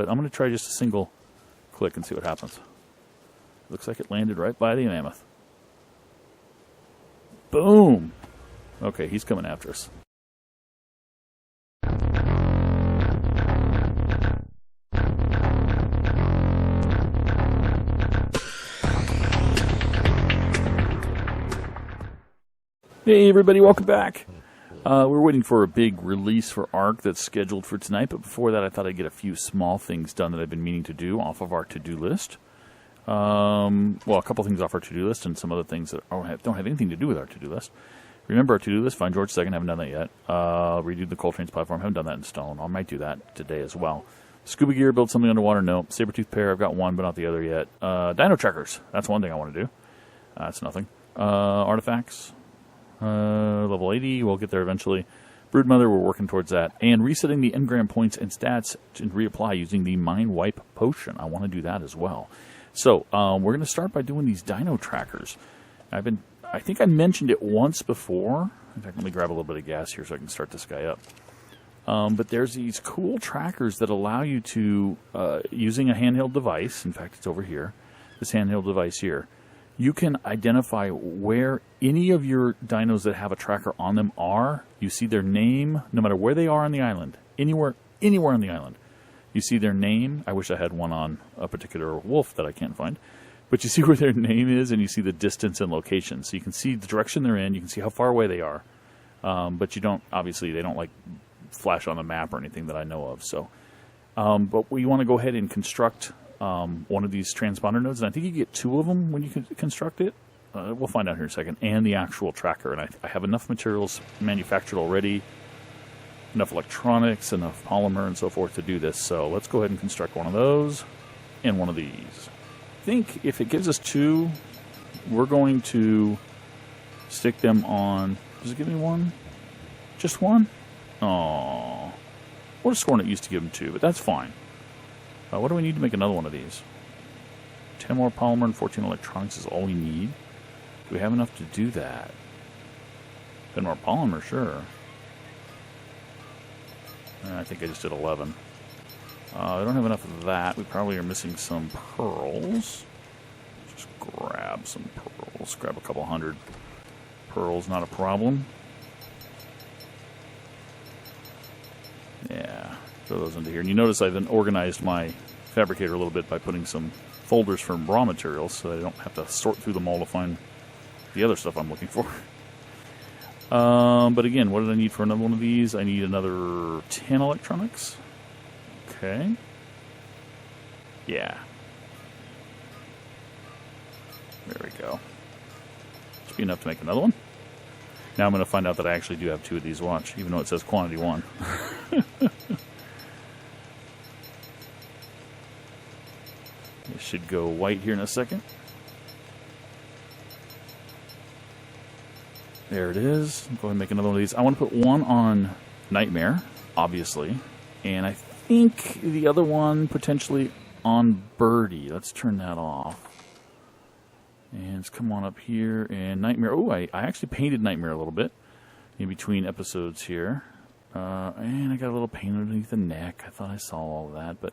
but I'm going to try just a single click and see what happens. Looks like it landed right by the mammoth. Boom! Okay, he's coming after us. Hey everybody, welcome back. We're waiting for a big release for ARK that's scheduled for tonight, but before that I thought I'd get a few small things done that I've been meaning to do off of our to-do list. Well, a couple things off our to-do list and some other things that don't have anything to do with our to-do list. Remember our to-do list, find George II, haven't done that yet. Redo the Coltrane's platform, haven't done that in stone. I might do that today as well. Scuba gear, build something underwater, no. Saber-tooth pair, I've got one, but not the other yet. Dino trackers, that's one thing I want to do. That's nothing. Artifacts. Level 80, we'll get there eventually. Broodmother, we're working towards that. And resetting the engram points and stats to reapply using the Mind Wipe Potion. I want to do that as well. So, we're going to start by doing these dino trackers. I think I mentioned it once before. In fact, let me grab a little bit of gas here so I can start this guy up. But there's these cool trackers that allow you to, using a handheld device, in fact, it's over here, this handheld device here, you can identify where any of your dinos that have a tracker on them are. You see their name, no matter where they are on the island, anywhere on the island. You see their name. I wish I had one on a particular wolf that I can't find. But you see where their name is, and you see the distance and location. So you can see the direction they're in. You can see how far away they are. But you don't, obviously, they don't like flash on the map or anything that I know of. So, but we want to go ahead and construct one of these transponder nodes, and I think you get two of them when you can construct it. We'll find out here in a second. And the actual tracker, and I have enough materials manufactured already, enough electronics, enough polymer, and so forth to do this. So let's go ahead and construct one of those and one of these. I think if it gives us two, we're going to stick them on. Does it give me one? Just one? Oh, what a scorn it used to give them two, but that's fine. What do we need to make another one of these? 10 more polymer and 14 electronics is all we need. Do we have enough to do that? 10 more polymer, sure. I think I just did 11. I don't have enough of that. We probably are missing some pearls. Just grab some pearls. Grab a couple hundred pearls, not a problem. Yeah. Throw those into here. And you notice I've organized my fabricator a little bit by putting some folders for raw materials so that I don't have to sort through them all to find the other stuff I'm looking for. But again, what did I need for another one of these? I need another 10 electronics. Okay. Yeah. There we go. Should be enough to make another one. Now I'm going to find out that I actually do have two of these. Watch, even though it says quantity 1. It should go white here in a second. There it is. Go ahead and make another one of these. I want to put one on Nightmare, obviously. And I think the other one potentially on Birdie. Let's turn that off. And let's come on up here. And Nightmare. Oh, I actually painted Nightmare a little bit in between episodes here. And I got a little paint underneath the neck. I thought I saw all of that. But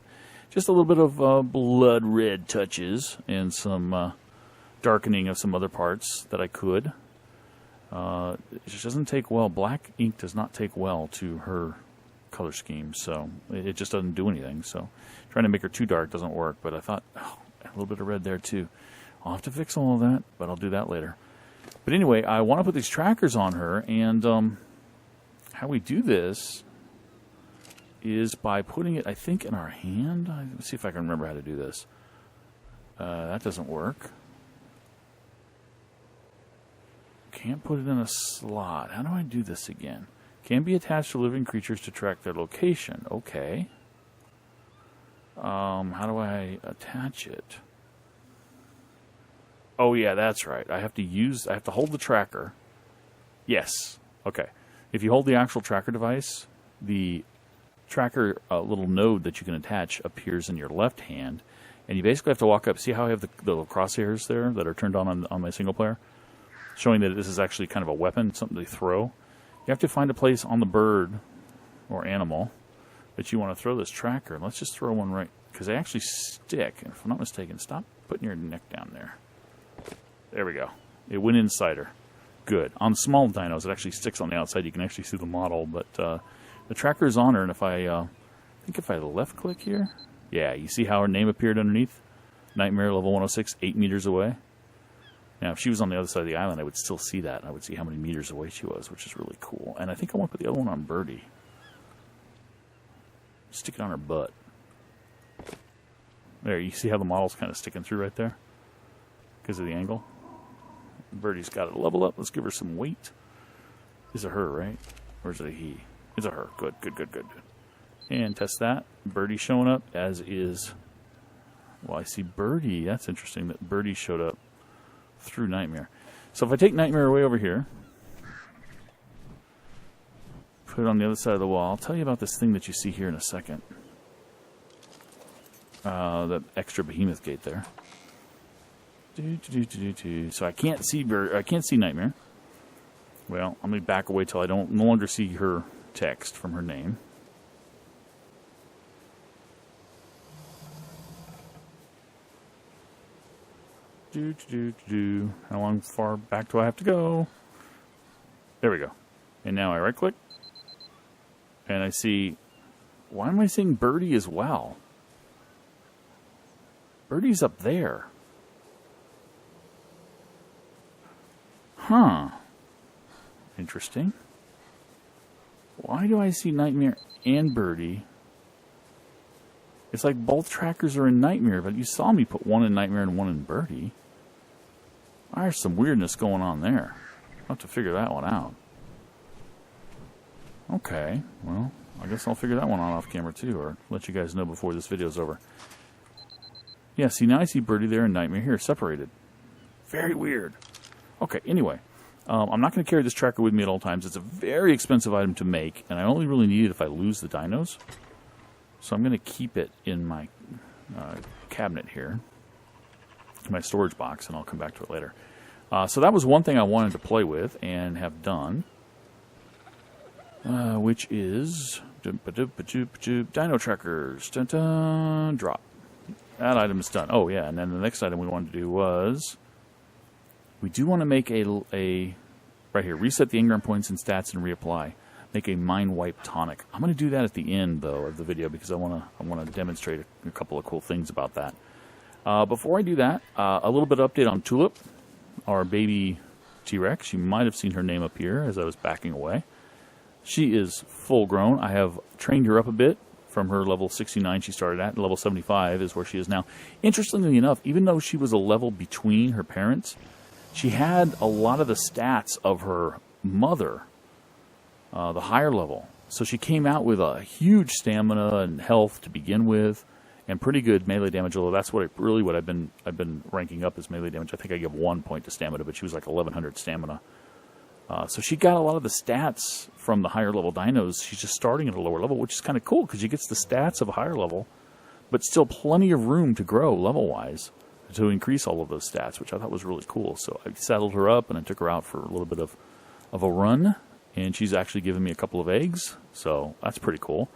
just a little bit of blood red touches and some darkening of some other parts that I could. It just doesn't take well. Black ink does not take well to her color scheme, so it just doesn't do anything. So trying to make her too dark doesn't work, but I thought, oh, a little bit of red there too. I'll have to fix all of that, but I'll do that later. But anyway, I want to put these trackers on her, and how we do this is by putting it, I think, in our hand. Let's see if I can remember how to do this. That doesn't work. Can't put it in a slot. How do I do this again? Can be attached to living creatures to track their location. Okay. How do I attach it? Oh yeah, that's right. I have to hold the tracker. Yes. Okay. If you hold the actual tracker device, the tracker little node that you can attach appears in your left hand, and you basically have to walk up. See how I have the little crosshairs there that are turned on my single player? Showing that this is actually kind of a weapon, something to throw. You have to find a place on the bird or animal that you want to throw this tracker. And let's just throw one right, because they actually stick. And if I'm not mistaken, stop putting your neck down there. There we go. It went inside her. Good. On small dinos, it actually sticks on the outside. You can actually see the model, but the tracker is on her. And if I think if I left click here, yeah, you see how her name appeared underneath? Nightmare level 106, 8 meters away. Now, if she was on the other side of the island, I would still see that. I would see how many meters away she was, which is really cool. And I think I want to put the other one on Birdie. Stick it on her butt. There, you see how the model's kind of sticking through right there? Because of the angle. Birdie's got it level up. Let's give her some weight. It's a her, right? Or is it a he? It's a her. Good, good, good, good, good. And test that. Birdie showing up, as is... Well, I see Birdie. That's interesting that Birdie showed up through Nightmare. So if I take Nightmare away over here, put it on the other side of the wall, I'll tell you about this thing that you see here in a second. That extra behemoth gate there. So I can't see Nightmare. Well, let me back away till I no longer see her text from her name. How long far back do I have to go? There we go. And now I right click. And I see, why am I seeing Birdie as well? Birdie's up there. Huh. Interesting. Why do I see Nightmare and Birdie? It's like both trackers are in Nightmare, but you saw me put one in Nightmare and one in Birdie. There's some weirdness going on there. I'll have to figure that one out. Okay, well, I guess I'll figure that one out off camera too, or let you guys know before this video's over. Yeah, see, now I see Birdie there and Nightmare here, separated. Very weird. Okay, anyway, I'm not going to carry this tracker with me at all times. It's a very expensive item to make, and I only really need it if I lose the dinos. So I'm going to keep it in my cabinet here, my storage box, and I'll come back to it later. So that was one thing I wanted to play with and have done, which is Dino Trackers. Dun -dun, drop. That item is done. Oh, yeah, and then the next item we wanted to do was, we do want to make a right here, reset the engram points and stats and reapply. Make a mind wipe tonic. I'm going to do that at the end, though, of the video because I want to demonstrate a couple of cool things about that. Before I do that, a little bit of update on Tulip, our baby T-Rex. You might have seen her name up here as I was backing away. She is full grown. I have trained her up a bit from her level 69 she started at. Level 75 is where she is now. Interestingly enough, even though she was a level between her parents, she had a lot of the stats of her mother, the higher level. So she came out with a huge stamina and health to begin with, and pretty good melee damage. Although that's what I've been ranking up as melee damage. I think I give 1 point to stamina, but she was like 1100 stamina. So she got a lot of the stats from the higher level dinos. She's just starting at a lower level, which is kind of cool because she gets the stats of a higher level, but still plenty of room to grow level wise to increase all of those stats, which I thought was really cool. So I saddled her up and I took her out for a little bit of a run. And she's actually given me a couple of eggs, so that's pretty cool.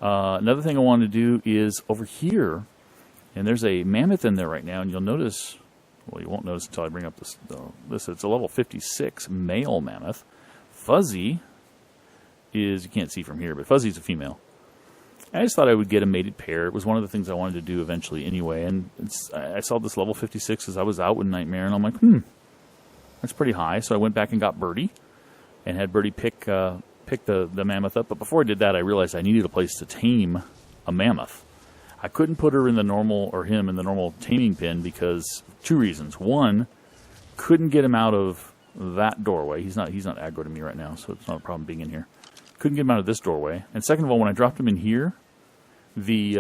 Another thing I wanted to do is over here, and there's a mammoth in there right now, and you'll notice, well, you won't notice until I bring up this. It's a level 56 male mammoth. Fuzzy is, you can't see from here, but Fuzzy's a female. I just thought I would get a mated pair. It was one of the things I wanted to do eventually anyway, and I saw this level 56 as I was out with Nightmare, and I'm like, that's pretty high, so I went back and got Birdie. And had Birdie pick the mammoth up. But before I did that, I realized I needed a place to tame a mammoth. I couldn't put her in the normal, or him in the normal taming pen because 2 reasons. One, couldn't get him out of that doorway. He's not aggro to me right now, so it's not a problem being in here. Couldn't get him out of this doorway. And second of all, when I dropped him in here, the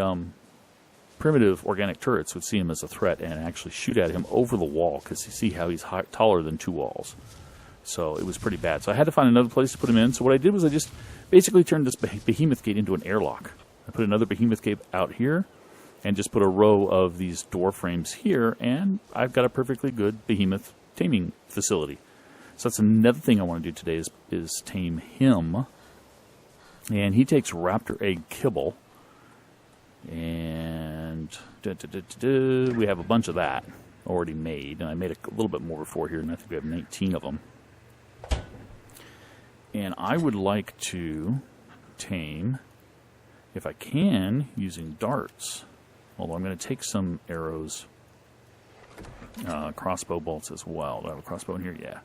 primitive organic turrets would see him as a threat and actually shoot at him over the wall because you see how he's taller than 2 walls. So it was pretty bad. So I had to find another place to put him in. So what I did was I just basically turned this behemoth gate into an airlock. I put another behemoth gate out here and just put a row of these door frames here, and I've got a perfectly good behemoth taming facility. So that's another thing I want to do today is tame him. And he takes raptor egg kibble. And we have a bunch of that already made. And I made a little bit more before here, and I think we have 19 of them. And I would like to tame, if I can, using darts. Although I'm going to take some arrows, crossbow bolts as well. Do I have a crossbow in here? Yeah.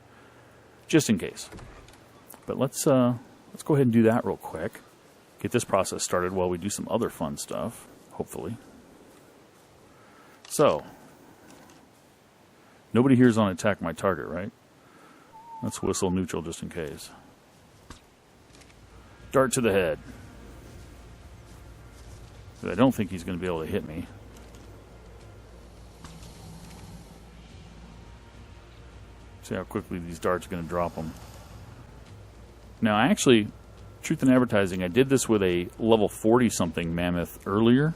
Just in case. But let's go ahead and do that real quick. Get this process started while we do some other fun stuff, hopefully. So, nobody here is on attack my target, right? Let's whistle neutral just in case. Dart to the head. But I don't think he's going to be able to hit me. See how quickly these darts are going to drop them. Now, actually, truth in advertising, I did this with a level 40-something mammoth earlier.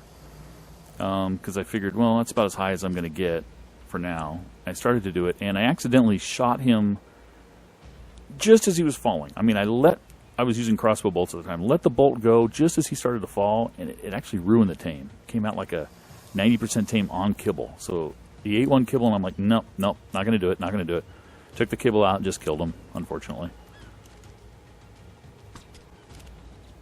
Because I figured, well, that's about as high as I'm going to get for now. I started to do it, and I accidentally shot him just as he was falling. I mean, I was using crossbow bolts at the time. Let the bolt go just as he started to fall, and it actually ruined the tame. Came out like a 90% tame on kibble. So he ate one kibble, and I'm like, nope, not going to do it, not going to do it. Took the kibble out and just killed him, unfortunately.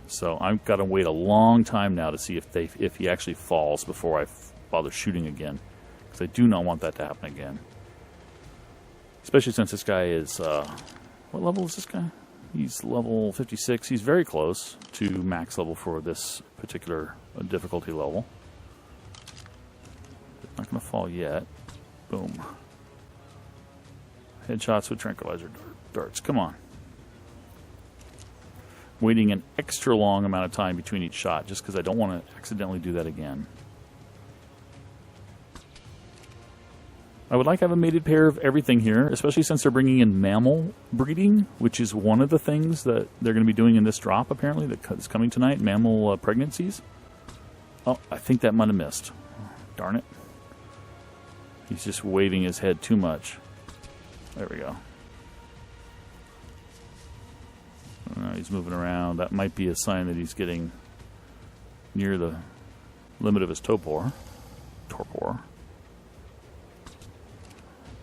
So I've got to wait a long time now to see if he actually falls before I bother shooting again. Because I do not want that to happen again. Especially since this guy is... what level is this guy? He's level 56. He's very close to max level for this particular difficulty level. Not going to fall yet. Boom. Headshots with tranquilizer darts. Come on. Waiting an extra long amount of time between each shot just because I don't want to accidentally do that again. I would like to have a mated pair of everything here, especially since they're bringing in mammal breeding, which is one of the things that they're going to be doing in this drop, apparently, that's coming tonight, mammal pregnancies. Oh, I think that might have missed. Darn it. He's just waving his head too much. There we go. He's moving around. That might be a sign that he's getting near the limit of his torpor.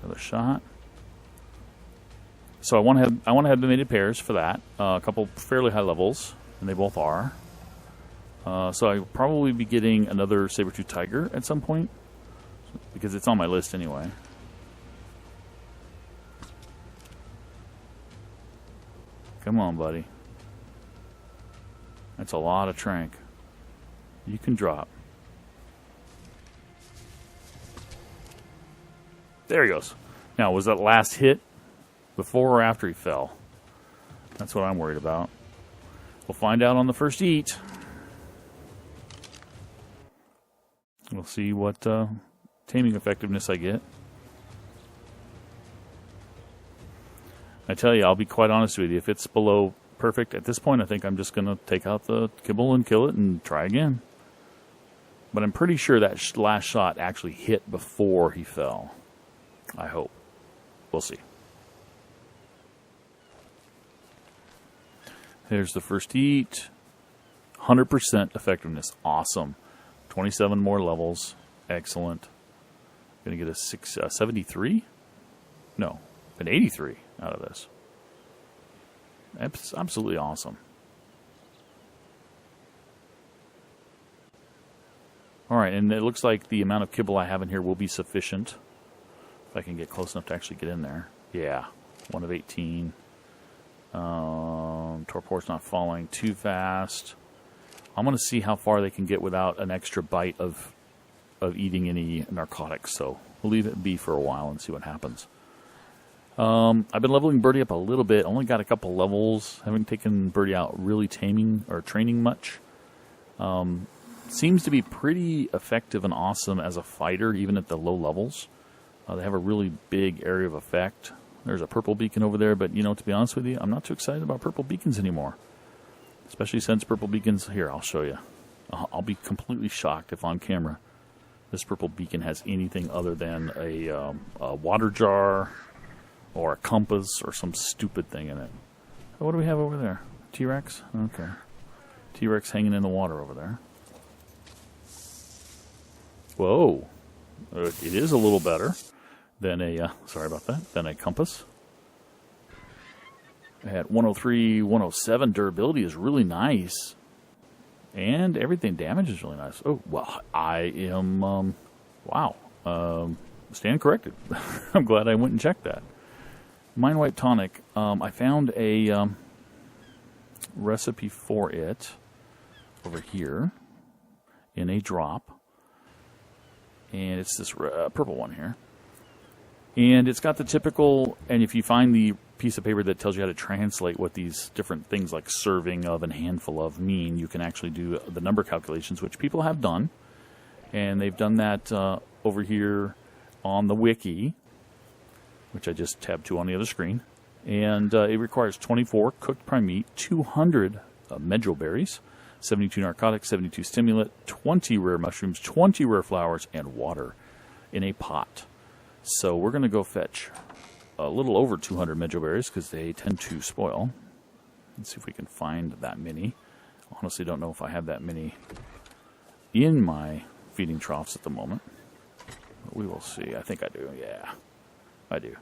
Another shot. So I want to have the mated pairs for that. A couple fairly high levels, and they both are. So I'll probably be getting another saber-tooth tiger at some point, because it's on my list anyway. Come on, buddy. That's a lot of trank. You can drop. There he goes. Now, was that last hit before or after he fell? That's what I'm worried about. We'll find out on the first eat. We'll see what taming effectiveness I get. I tell you, I'll be quite honest with you. If it's below perfect at this point, I think I'm just going to take out the kibble and kill it and try again. But I'm pretty sure that last shot actually hit before he fell. I hope. We'll see. There's the first eat. 100% effectiveness. Awesome. 27 more levels. Excellent. Going to get a 73? No, an 83 out of this. That's absolutely awesome. Alright, and it looks like the amount of kibble I have in here will be sufficient. If I can get close enough to actually get in there. Yeah, 1 of 18. Torpor's not falling too fast. I'm going to see how far they can get without an extra bite of eating any narcotics. So we'll leave it be for a while and see what happens. I've been leveling Birdie up a little bit. Only got a couple levels. Haven't taken Birdie out really taming or training much. Seems to be pretty effective and awesome as a fighter, even at the low levels. They have a really big area of effect. There's a purple beacon over there, but, you know, to be honest with you, I'm not too excited about purple beacons anymore. Especially since purple beacons... Here, I'll show you. I'll be completely shocked if on camera this purple beacon has anything other than a water jar or a compass or some stupid thing in it. What do we have over there? T-Rex? Okay. T-Rex hanging in the water over there. Whoa. It is a little better than a, sorry about that, than a compass. At 103, 107, durability is really nice. And everything damage is really nice. Oh, well, I am, wow. Stand corrected. I'm glad I went and checked that. Mind Wipe Tonic. I found a recipe for it over here in a drop. And it's this purple one here. And it's got the typical, and if you find the piece of paper that tells you how to translate what these different things like serving of and handful of mean, you can actually do the number calculations, which people have done. And they've done that over here on the wiki, which I just tabbed to on the other screen. And it requires 24 cooked prime meat, 200 medjool berries, 72 narcotics, 72 stimulant, 20 rare mushrooms, 20 rare flowers, and water in a pot. So we're going to go fetch a little over 200 medjool berries because they tend to spoil. Let's see if we can find that many. Honestly, don't know if I have that many in my feeding troughs at the moment. But we will see. I think I do. Yeah, I do.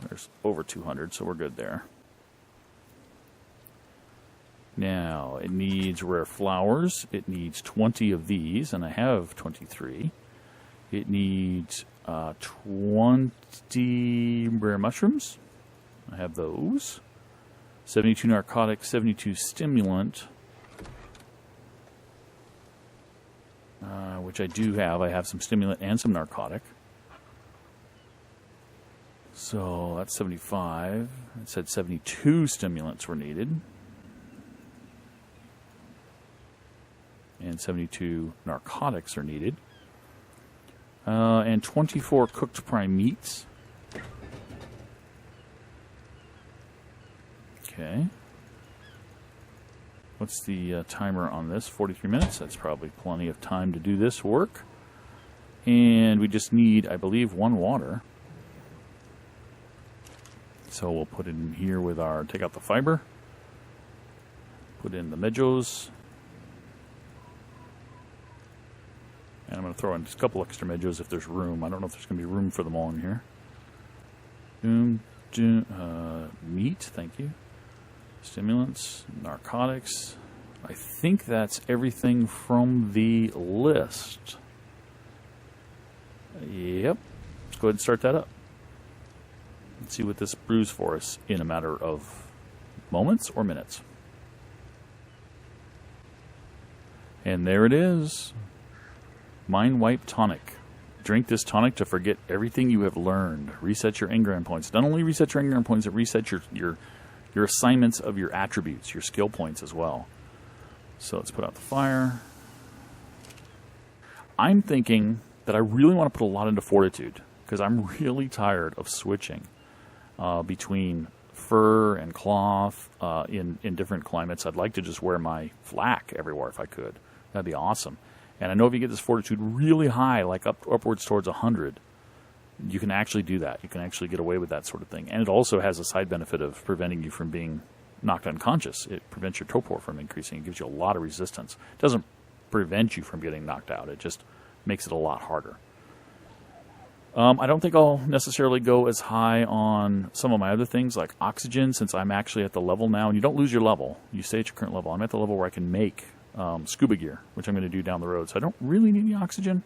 There's over 200, so we're good there. Now, it needs rare flowers. It needs 20 of these, and I have 23. It needs 20 rare mushrooms. I have those. 72 narcotics, 72 stimulant, which I do have. I have some stimulant and some narcotic. So that's 75. It said 72 stimulants were needed. And 72 narcotics are needed. And 24 cooked prime meats. Okay. What's the timer on this? 43 minutes. That's probably plenty of time to do this work. And we just need, I believe, 1 water. So we'll put it in here with our, take out the fiber. Put in the medjoos. And I'm going to throw in just a couple extra medjoos if there's room. I don't know if there's going to be room for them all in here. Meat, thank you. Stimulants, narcotics. I think that's everything from the list. Yep. Let's go ahead and start that up. Let's see what this brews for us in a matter of moments or minutes. And there it is. Mind Wipe Tonic. Drink this tonic to forget everything you have learned. Reset your engram points. Not only reset your engram points, it resets your assignments of your attributes, your skill points as well. So let's put out the fire. I'm thinking that I really want to put a lot into Fortitude because I'm really tired of switching between fur and cloth in different climates. I'd like to just wear my flak everywhere if I could. That'd be awesome. And I know if you get this Fortitude really high, like upwards towards 100, you can actually do that. You can actually get away with that sort of thing. And it also has a side benefit of preventing you from being knocked unconscious. It prevents your torpor from increasing. It gives you a lot of resistance. It doesn't prevent you from getting knocked out. It just makes it a lot harder. I don't think I'll necessarily go as high on some of my other things like oxygen, since I'm actually at the level now. And you don't lose your level. You stay at your current level. I'm at the level where I can make scuba gear, which I'm going to do down the road. So I don't really need the oxygen.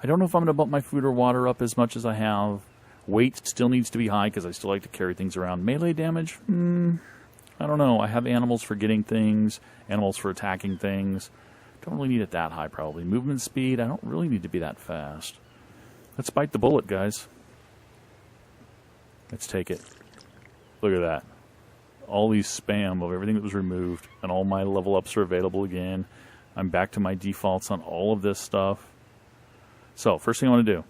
I don't know if I'm going to bump my food or water up as much as I have. Weight still needs to be high because I still like to carry things around. Melee damage? I don't know. I have animals for getting things, animals for attacking things. Don't really need it that high, probably. Movement speed? I don't really need to be that fast. Let's bite the bullet, guys. Let's take it. Look at that. All these spam of everything that was removed, and all my level ups are available again. I'm back to my defaults on all of this stuff. So, first thing I want to do,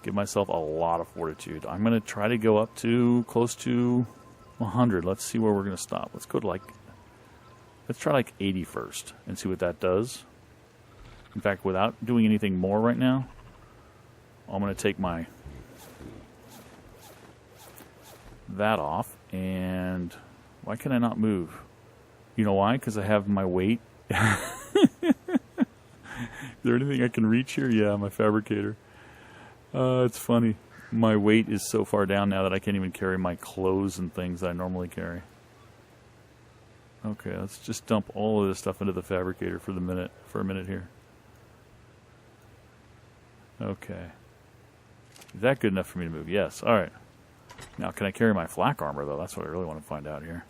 give myself a lot of Fortitude. I'm going to try to go up to close to 100. Let's see where we're going to stop. Let's go to let's try like 80 first and see what that does. In fact, without doing anything more right now, I'm going to take that off. And why can I not move? You know why? Because I have my weight. Is there anything I can reach here? Yeah, my fabricator. It's funny. My weight is so far down now that I can't even carry my clothes and things that I normally carry. Okay, let's just dump all of this stuff into the fabricator for a minute here. Okay. Is that good enough for me to move? Yes. All right. Now, can I carry my flak armor, though? That's what I really want to find out here.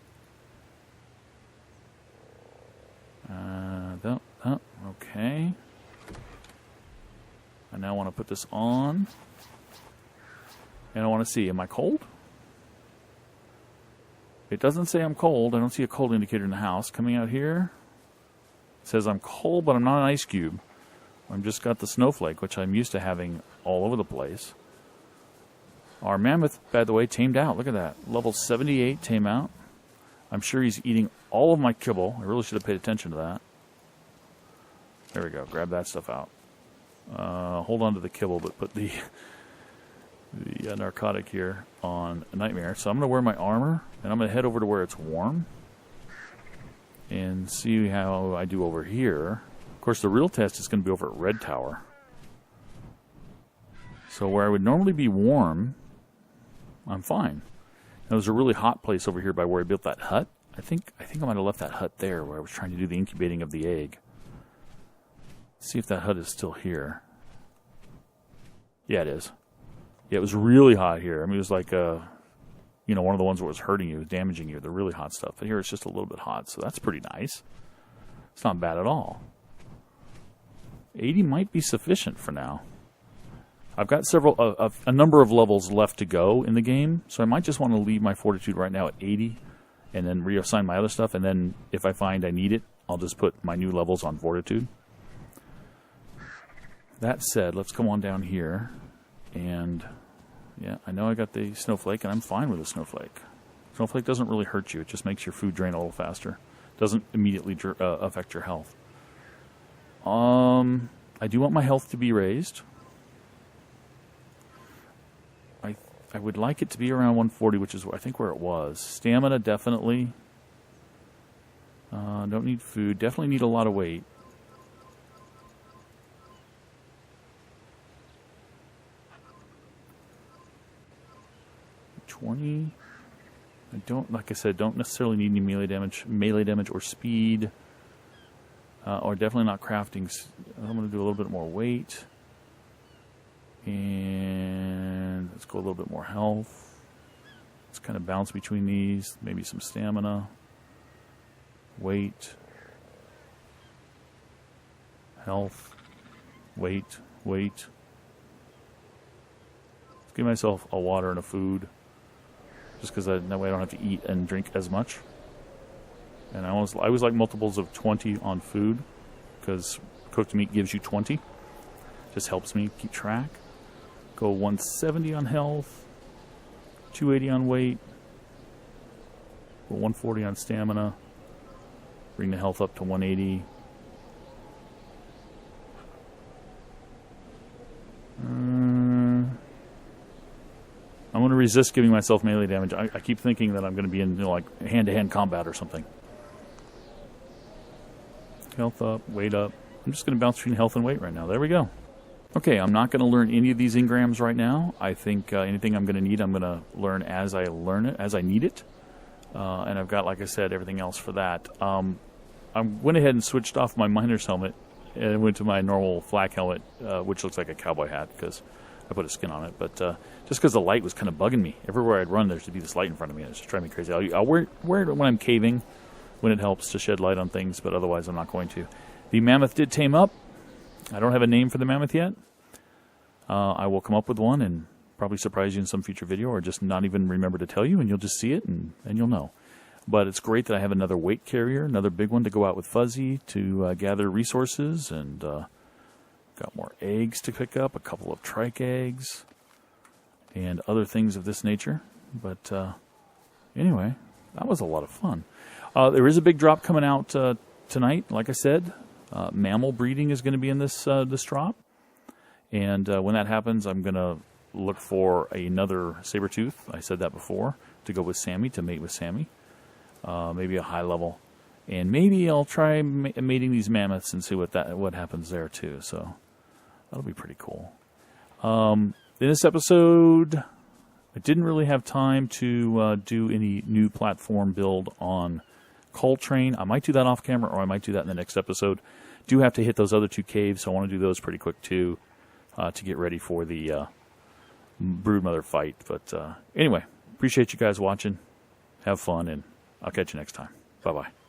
Okay. I now want to put this on. And I want to see, am I cold? It doesn't say I'm cold. I don't see a cold indicator in the house. Coming out here, it says I'm cold, but I'm not an ice cube. I've just got the snowflake, which I'm used to having all over the place. Our mammoth, by the way, tamed out. Look at that. Level 78 tame out. I'm sure he's eating all of my kibble. I really should have paid attention to that. There we go. Grab that stuff out. Hold on to the kibble, but put the narcotic here on Nightmare. So I'm going to wear my armor, and I'm going to head over to where it's warm and see how I do over here. Of course, the real test is going to be over at Red Tower. So where I would normally be warm, I'm fine. Now, there's a really hot place over here by where I built that hut. I think I might have left that hut there where I was trying to do the incubating of the egg. Let's see if that hut is still here. Yeah, it is. Yeah, it was really hot here. I mean, it was like, one of the ones that was hurting you, damaging you, the really hot stuff. But here it's just a little bit hot, so that's pretty nice. It's not bad at all. 80 might be sufficient for now. I've got a number of levels left to go in the game, so I might just want to leave my fortitude right now at 80 and then reassign my other stuff, and then if I find I need it, I'll just put my new levels on fortitude. That said, let's come on down here, and yeah, I know I got the snowflake, and I'm fine with the snowflake. Snowflake doesn't really hurt you. It just makes your food drain a little faster. Doesn't immediately affect your health. I do want my health to be raised. I would like it to be around 140, which is I think where it was. Stamina, definitely. Don't need food. Definitely need a lot of weight. I don't, like I said, don't necessarily need any melee damage or speed, or definitely not crafting. I'm going to do a little bit more weight, and let's go a little bit more health. Let's kind of bounce between these, maybe some stamina, weight, health, weight. Let's give myself a water and a food. Just because that way I don't have to eat and drink as much. And I always like multiples of 20 on food, because cooked meat gives you 20. Just helps me keep track. Go 170 on health, 280 on weight, go 140 on stamina, bring the health up to 180. I'm going to resist giving myself melee damage. I keep thinking that I'm going to be in like hand-to-hand combat or something. Health up, weight up. I'm just going to bounce between health and weight right now. There we go. Okay, I'm not going to learn any of these engrams right now. I think anything I'm going to need, I'm going to learn as I learn it, as I need it. And I've got, like I said, everything else for that. I went ahead and switched off my miner's helmet and went to my normal flak helmet, which looks like a cowboy hat because I put a skin on it. But just because the light was kind of bugging me. Everywhere I'd run, there should be this light in front of me. It's just driving me crazy. I'll wear it when I'm caving, when it helps to shed light on things, but otherwise I'm not going to. The mammoth did tame up. I don't have a name for the mammoth yet. I will come up with one and probably surprise you in some future video, or just not even remember to tell you, and you'll just see it and you'll know. But it's great that I have another weight carrier, another big one to go out with Fuzzy to gather resources, and got more eggs to pick up, a couple of trike eggs, and other things of this nature. But anyway, that was a lot of fun. There is a big drop coming out tonight. Like I said, mammal breeding is going to be in this drop. And when that happens, I'm going to look for another saber-tooth. I said that before, to go with Sammy, to mate with Sammy. Maybe a high level. And maybe I'll try mating these mammoths and see what happens there too. So that'll be pretty cool. In this episode, I didn't really have time to do any new platform build on Coltrane. I might do that off camera, or I might do that in the next episode. Do have to hit those other 2 caves, so I want to do those pretty quick too, to get ready for the Broodmother fight. But anyway, appreciate you guys watching. Have fun, and I'll catch you next time. Bye-bye.